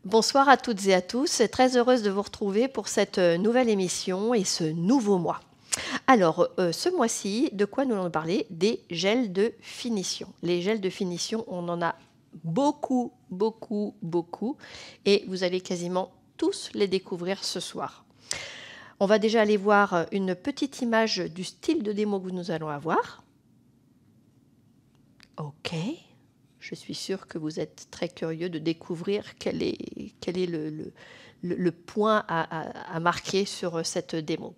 Bonsoir à toutes et à tous, très heureuse de vous retrouver pour cette nouvelle émission et ce nouveau mois. Alors, ce mois-ci, de quoi nous allons parler? Des gels de finition. Les gels de finition, on en a beaucoup, beaucoup, beaucoup, et vous allez quasiment tous les découvrir ce soir. On va déjà aller voir une petite image du style de démo que nous allons avoir. Ok. Je suis sûre que vous êtes très curieux de découvrir quel est le point à marquer sur cette démo.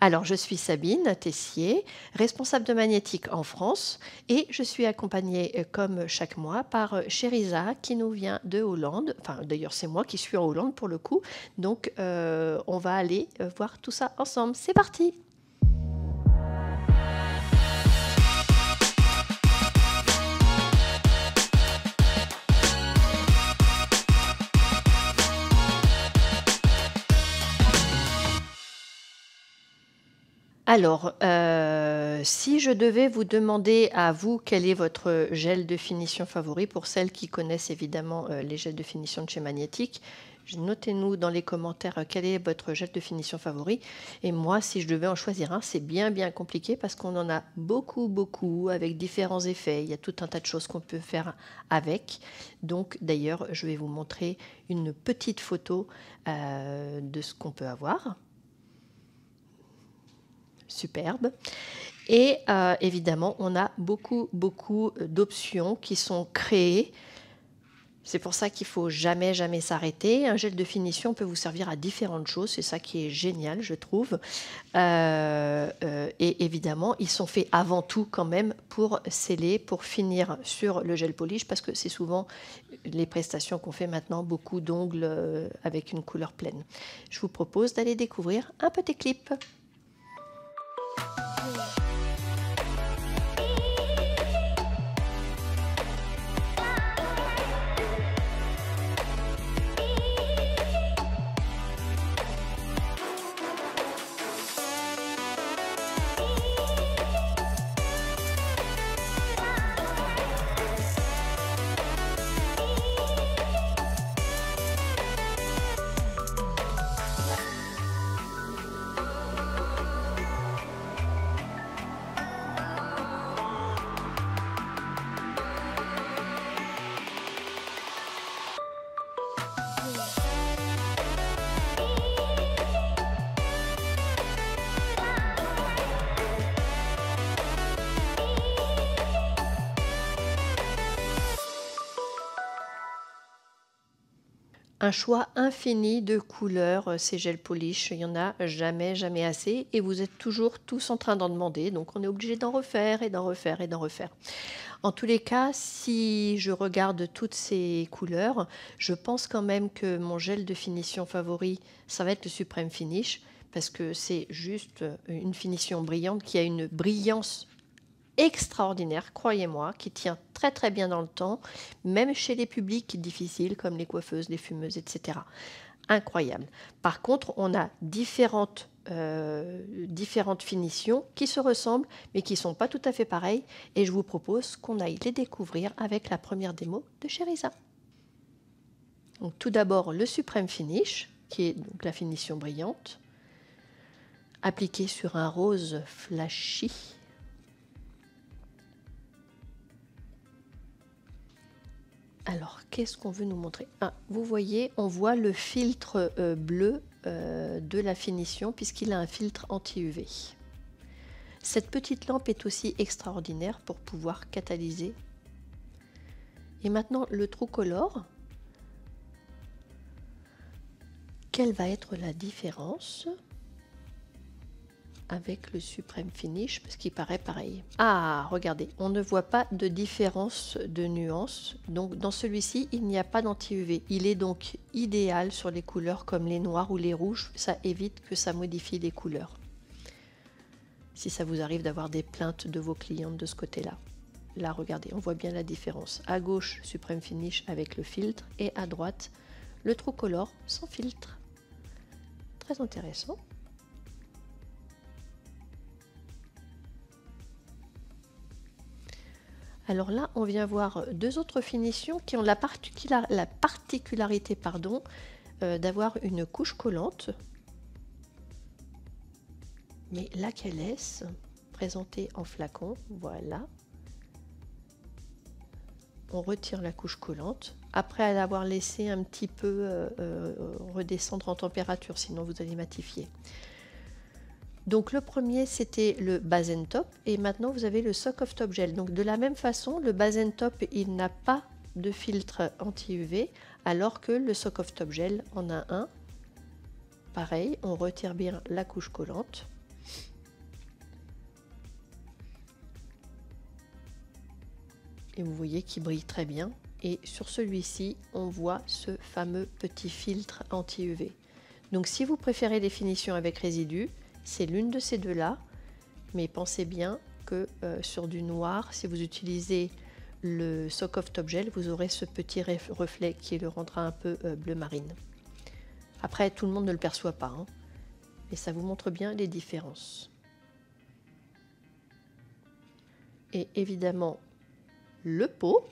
Alors, je suis Sabine Tessier, responsable de Magnétique en France, et je suis accompagnée, comme chaque mois, par Chériza, qui nous vient de Hollande. Enfin, d'ailleurs, c'est moi qui suis en Hollande pour le coup. Donc, on va aller voir tout ça ensemble. C'est parti! Alors, si je devais vous demander à vous quel est votre gel de finition favori, pour celles qui connaissent évidemment les gels de finition de chez Magnétique, notez-nous dans les commentaires quel est votre gel de finition favori. Et moi, si je devais en choisir un, c'est bien compliqué parce qu'on en a beaucoup avec différents effets. Il y a tout un tas de choses qu'on peut faire avec. Donc, d'ailleurs, je vais vous montrer une petite photo de ce qu'on peut avoir. Superbe. Et évidemment, on a beaucoup d'options qui sont créées. C'est pour ça qu'il ne faut jamais s'arrêter. Un gel de finition peut vous servir à différentes choses. C'est ça qui est génial, je trouve. Et évidemment, ils sont faits avant tout quand même pour sceller, pour finir sur le gel polish, parce que c'est souvent les prestations qu'on fait maintenant, beaucoup d'ongles avec une couleur pleine. Je vous propose d'aller découvrir un petit clip. Un choix infini de couleurs, ces gels polish, il n'y en a jamais assez, et vous êtes toujours tous en train d'en demander, donc on est obligé d'en refaire et d'en refaire et d'en refaire. En tous les cas, si je regarde toutes ces couleurs, je pense quand même que mon gel de finition favori, ça va être le Supreme Finish, parce que c'est juste une finition brillante qui a une brillance extraordinaire, croyez-moi, qui tient très bien dans le temps, même chez les publics difficiles comme les coiffeuses, les fumeuses, etc. Incroyable. Par contre, on a différentes finitions qui se ressemblent, mais qui ne sont pas tout à fait pareilles, et je vous propose qu'on aille les découvrir avec la première démo de Chériza. Donc, tout d'abord, le Supreme Finish, qui est donc la finition brillante, appliquée sur un rose flashy. Alors, qu'est-ce qu'on veut nous montrer? Vous voyez, on voit le filtre bleu de la finition puisqu'il a un filtre anti-UV. Cette petite lampe est aussi extraordinaire pour pouvoir catalyser. Et maintenant, le True-Color. Quelle va être la différence avec le Supreme Finish, parce qu'il paraît pareil. Ah, regardez, on ne voit pas de différence de nuance. Donc dans celui-ci, il n'y a pas d'anti-UV. Il est donc idéal sur les couleurs comme les noirs ou les rouges. Ça évite que ça modifie les couleurs. Si ça vous arrive d'avoir des plaintes de vos clientes de ce côté-là. Là, regardez, on voit bien la différence. À gauche, Supreme Finish avec le filtre, et à droite, le True-Color sans filtre. Très intéressant. Alors là, on vient voir deux autres finitions qui ont la particularité d'avoir une couche collante. Mais laquelle est-ce? Présentée en flacon, voilà. On retire la couche collante, après l'avoir laissé un petit peu redescendre en température, sinon vous allez matifier. Donc le premier c'était le Base and Top et maintenant vous avez le Soak of Top Gel. Donc de la même façon, le Base and Top il n'a pas de filtre anti-UV alors que le Soak of Top Gel en a un. Pareil, on retire bien la couche collante. Et vous voyez qu'il brille très bien. Et sur celui-ci, on voit ce fameux petit filtre anti-UV. Donc si vous préférez les finitions avec résidus, c'est l'une de ces deux-là. Mais pensez bien que sur du noir, si vous utilisez le Soak of Top Gel, vous aurez ce petit reflet qui le rendra un peu bleu marine. Après, tout le monde ne le perçoit pas, hein, mais ça vous montre bien les différences. Et évidemment, le pot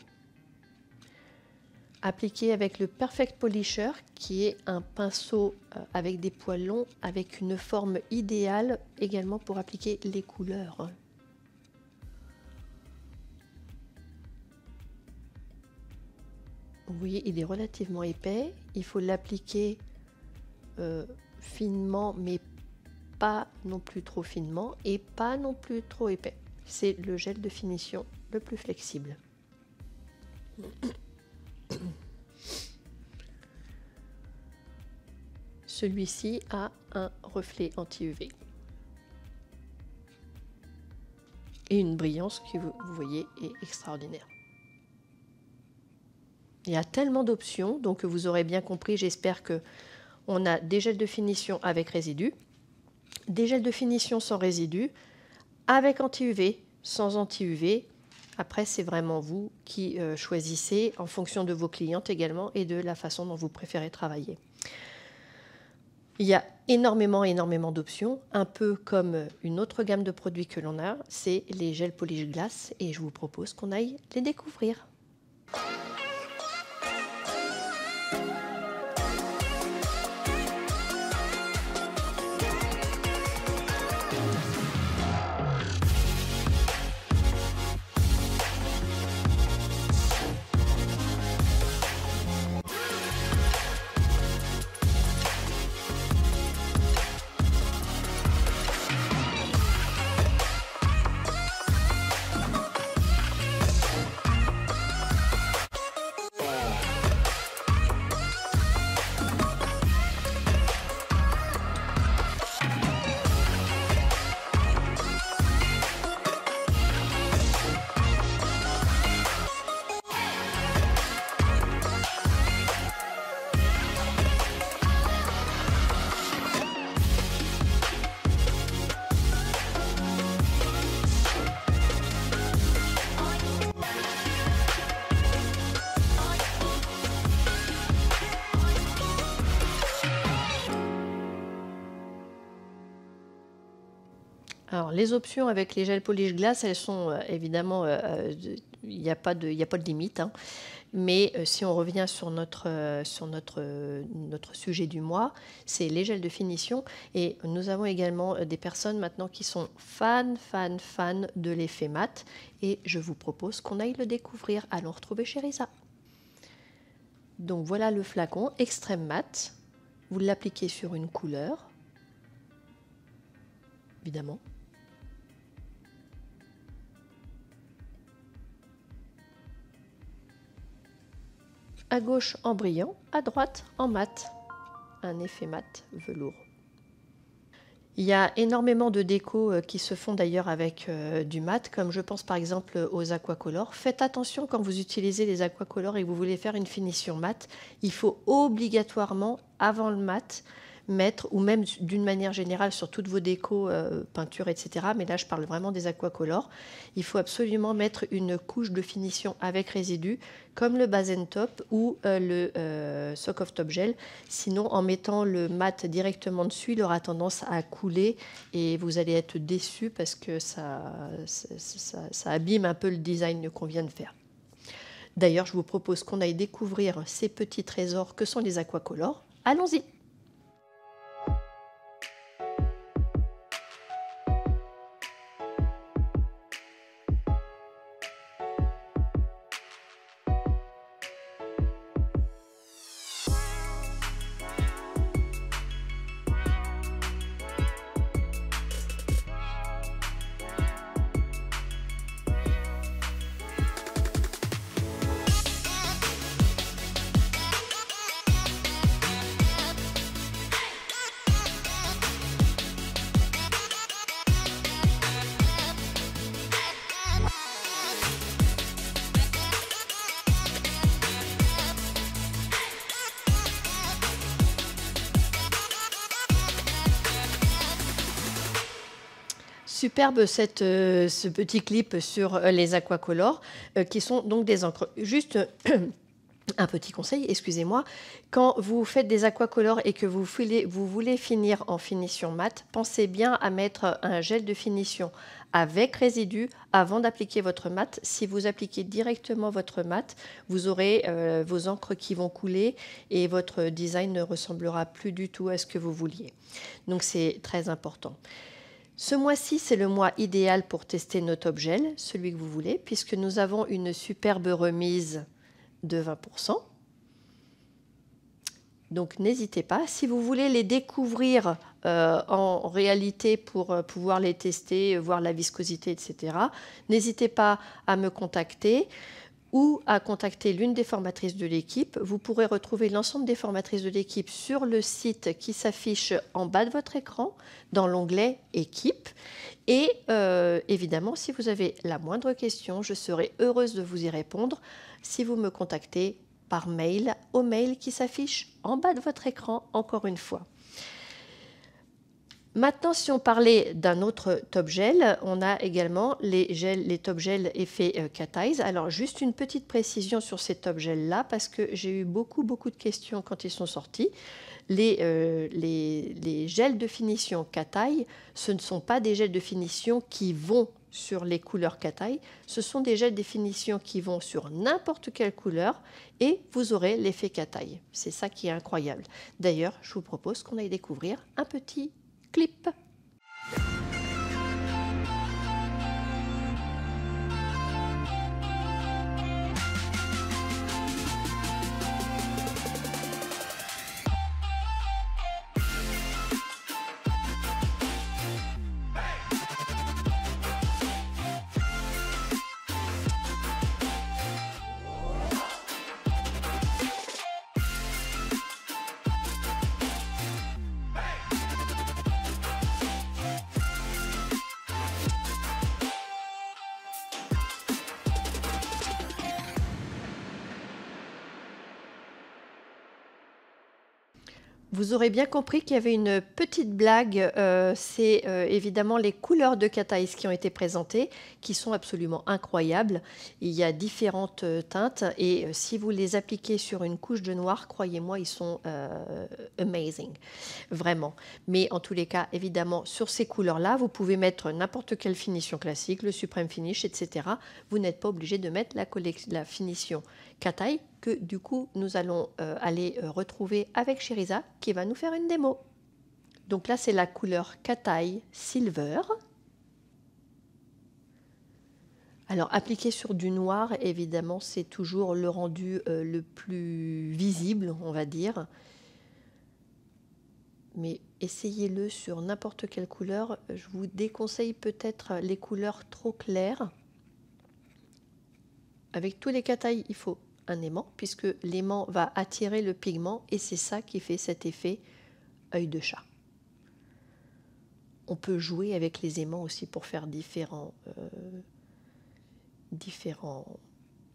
appliqué avec le Perfect Polisher qui est un pinceau avec des poils longs avec une forme idéale également pour appliquer les couleurs. Vous voyez, il est relativement épais, il faut l'appliquer finement mais pas non plus trop finement et pas non plus trop épais. C'est le gel de finition le plus flexible. Celui-ci a un reflet anti-UV et une brillance qui, vous voyez, est extraordinaire. Il y a tellement d'options, donc vous aurez bien compris, j'espère que on a des gels de finition avec résidus, des gels de finition sans résidus, avec anti-UV, sans anti-UV. Après, c'est vraiment vous qui choisissez en fonction de vos clientes également et de la façon dont vous préférez travailler. Il y a énormément d'options, un peu comme une autre gamme de produits que l'on a, c'est les gels polish glace et je vous propose qu'on aille les découvrir. Alors, les options avec les gels polish glace, elles sont évidemment, il n'y a pas de limite, hein. Mais si on revient sur notre sujet du mois, c'est les gels de finition. Et nous avons également des personnes maintenant qui sont fans de l'effet mat. Et je vous propose qu'on aille le découvrir. Allons retrouver Chérisa. Donc voilà le flacon extrême mat. Vous l'appliquez sur une couleur, évidemment. À gauche en brillant, à droite en mat. Un effet mat velours. Il y a énormément de décos qui se font d'ailleurs avec du mat, comme je pense par exemple aux aquacolors. Faites attention quand vous utilisez les aquacolors et que vous voulez faire une finition mat. Il faut obligatoirement, avant le mat, mettre, ou même d'une manière générale sur toutes vos décos, peinture, etc. Mais là, je parle vraiment des aquacolors. Il faut absolument mettre une couche de finition avec résidu, comme le Base Top ou le Soak of Top Gel. Sinon, en mettant le mat directement dessus, il aura tendance à couler et vous allez être déçus parce que ça abîme un peu le design qu'on vient de faire. D'ailleurs, je vous propose qu'on aille découvrir ces petits trésors que sont les aquacolors. Allons-y! Superbe ce petit clip sur les aquacolors, qui sont donc des encres. Juste un petit conseil, excusez-moi, quand vous faites des aquacolors et que vous voulez finir en finition mat, pensez bien à mettre un gel de finition avec résidu avant d'appliquer votre mat. Si vous appliquez directement votre mat, vous aurez vos encres qui vont couler et votre design ne ressemblera plus du tout à ce que vous vouliez. Donc c'est très important. Ce mois-ci, c'est le mois idéal pour tester nos Top Gel, celui que vous voulez, puisque nous avons une superbe remise de 20%. Donc n'hésitez pas. Si vous voulez les découvrir en réalité pour pouvoir les tester, voir la viscosité, etc., n'hésitez pas à me contacter ou à contacter l'une des formatrices de l'équipe. Vous pourrez retrouver l'ensemble des formatrices de l'équipe sur le site qui s'affiche en bas de votre écran, dans l'onglet « Équipe ». Et évidemment, si vous avez la moindre question, je serai heureuse de vous y répondre si vous me contactez par mail, au mail qui s'affiche en bas de votre écran, encore une fois. Maintenant, si on parlait d'un autre Top Gel, on a également les Top Gel effet Cat Eyes. Alors, juste une petite précision sur ces Top Gel-là, parce que j'ai eu beaucoup de questions quand ils sont sortis. Les gels de finition Cat Eye, ce ne sont pas des gels de finition qui vont sur les couleurs Cat Eye, ce sont des gels de finition qui vont sur n'importe quelle couleur et vous aurez l'effet Cat Eye. C'est ça qui est incroyable. D'ailleurs, je vous propose qu'on aille découvrir un petit clip. Vous aurez bien compris qu'il y avait une petite blague, c'est évidemment les couleurs de Cat Eyes qui ont été présentées, qui sont absolument incroyables. Il y a différentes teintes et si vous les appliquez sur une couche de noir, croyez-moi, ils sont amazing, vraiment. Mais en tous les cas, évidemment, sur ces couleurs-là, vous pouvez mettre n'importe quelle finition classique, le Supreme Finish, etc. Vous n'êtes pas obligé de mettre la finition Cat Eye, que du coup nous allons aller retrouver avec Sherisa qui va nous faire une démo. Donc là c'est la couleur Cat Eye Silver. Alors appliquer sur du noir, évidemment c'est toujours le rendu le plus visible, on va dire. Mais essayez-le sur n'importe quelle couleur. Je vous déconseille peut-être les couleurs trop claires. Avec tous les Cat Eye, il faut un aimant, puisque l'aimant va attirer le pigment et c'est ça qui fait cet effet œil de chat. On peut jouer avec les aimants aussi pour faire différents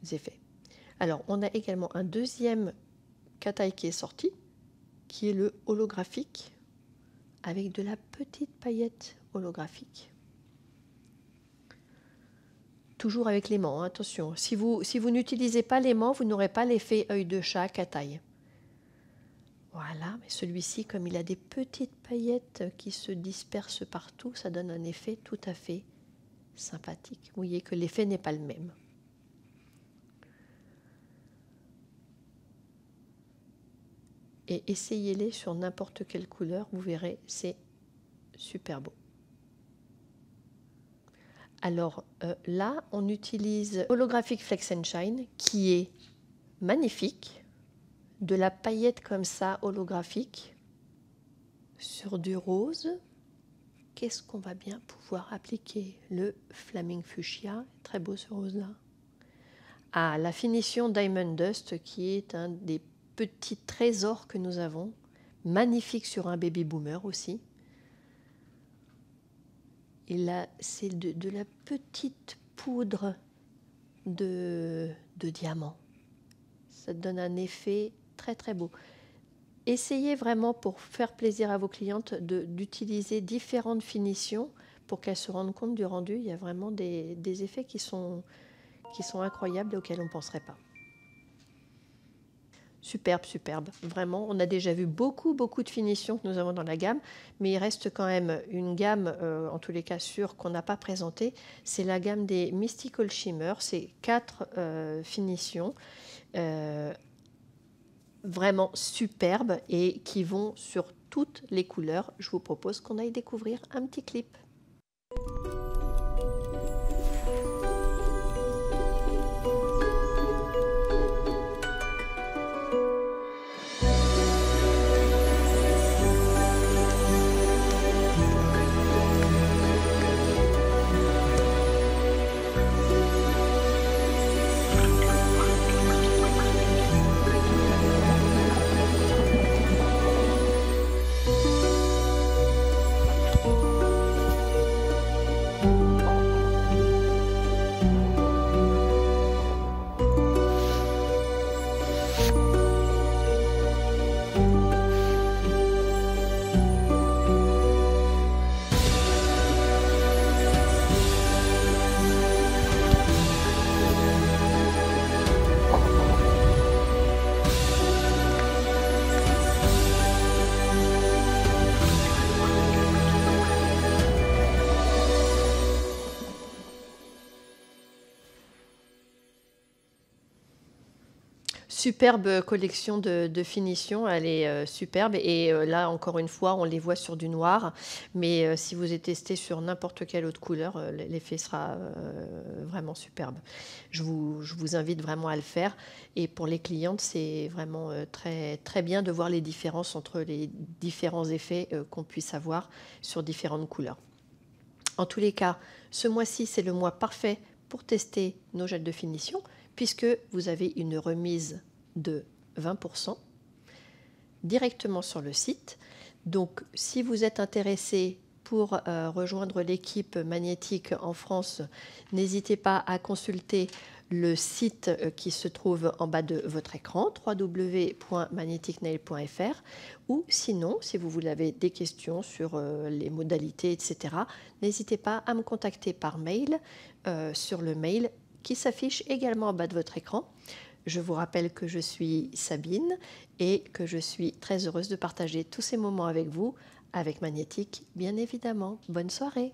effets. Alors, on a également un deuxième Cat Eye qui est sorti, qui est le holographique avec de la petite paillette holographique. Toujours avec l'aimant, hein, attention. Si vous n'utilisez pas l'aimant, vous n'aurez pas l'effet œil de chat à taille. Voilà, mais celui-ci, comme il a des petites paillettes qui se dispersent partout, ça donne un effet tout à fait sympathique. Vous voyez que l'effet n'est pas le même. Et essayez-les sur n'importe quelle couleur, vous verrez, c'est super beau. Alors là, on utilise Holographic Flex and Shine, qui est magnifique. De la paillette comme ça, holographique, sur du rose. Qu'est-ce qu'on va bien pouvoir appliquer? Le Flaming Fuchsia, très beau ce rose-là. Ah, la finition Diamond Dust, qui est un des petits trésors que nous avons, magnifique sur un baby boomer aussi. Et là, c'est de la petite poudre de diamant. Ça donne un effet très très beau. Essayez vraiment, pour faire plaisir à vos clientes, d'utiliser différentes finitions pour qu'elles se rendent compte du rendu. Il y a vraiment des effets qui sont incroyables et auxquels on ne penserait pas. Superbe, superbe. Vraiment, on a déjà vu beaucoup de finitions que nous avons dans la gamme, mais il reste quand même une gamme, en tous les cas sûre, qu'on n'a pas présentée. C'est la gamme des Mystical Shimmer. C'est 4 finitions vraiment superbes et qui vont sur toutes les couleurs. Je vous propose qu'on aille découvrir un petit clip. Superbe collection de finitions, elle est superbe et là encore une fois on les voit sur du noir, mais si vous êtes testé sur n'importe quelle autre couleur, l'effet sera vraiment superbe. Je vous invite vraiment à le faire et pour les clientes c'est vraiment très bien de voir les différences entre les différents effets qu'on puisse avoir sur différentes couleurs. En tous les cas, ce mois-ci c'est le mois parfait pour tester nos gels de finition puisque vous avez une remise de 20% directement sur le site. Donc si vous êtes intéressé pour rejoindre l'équipe magnétique en France, n'hésitez pas à consulter le site qui se trouve en bas de votre écran, www.magneticnail.fr, ou sinon, si vous avez des questions sur les modalités, etc., n'hésitez pas à me contacter par mail sur le mail qui s'affiche également en bas de votre écran. Je vous rappelle que je suis Sabine et que je suis très heureuse de partager tous ces moments avec vous, avec Magnétique, bien évidemment. Bonne soirée!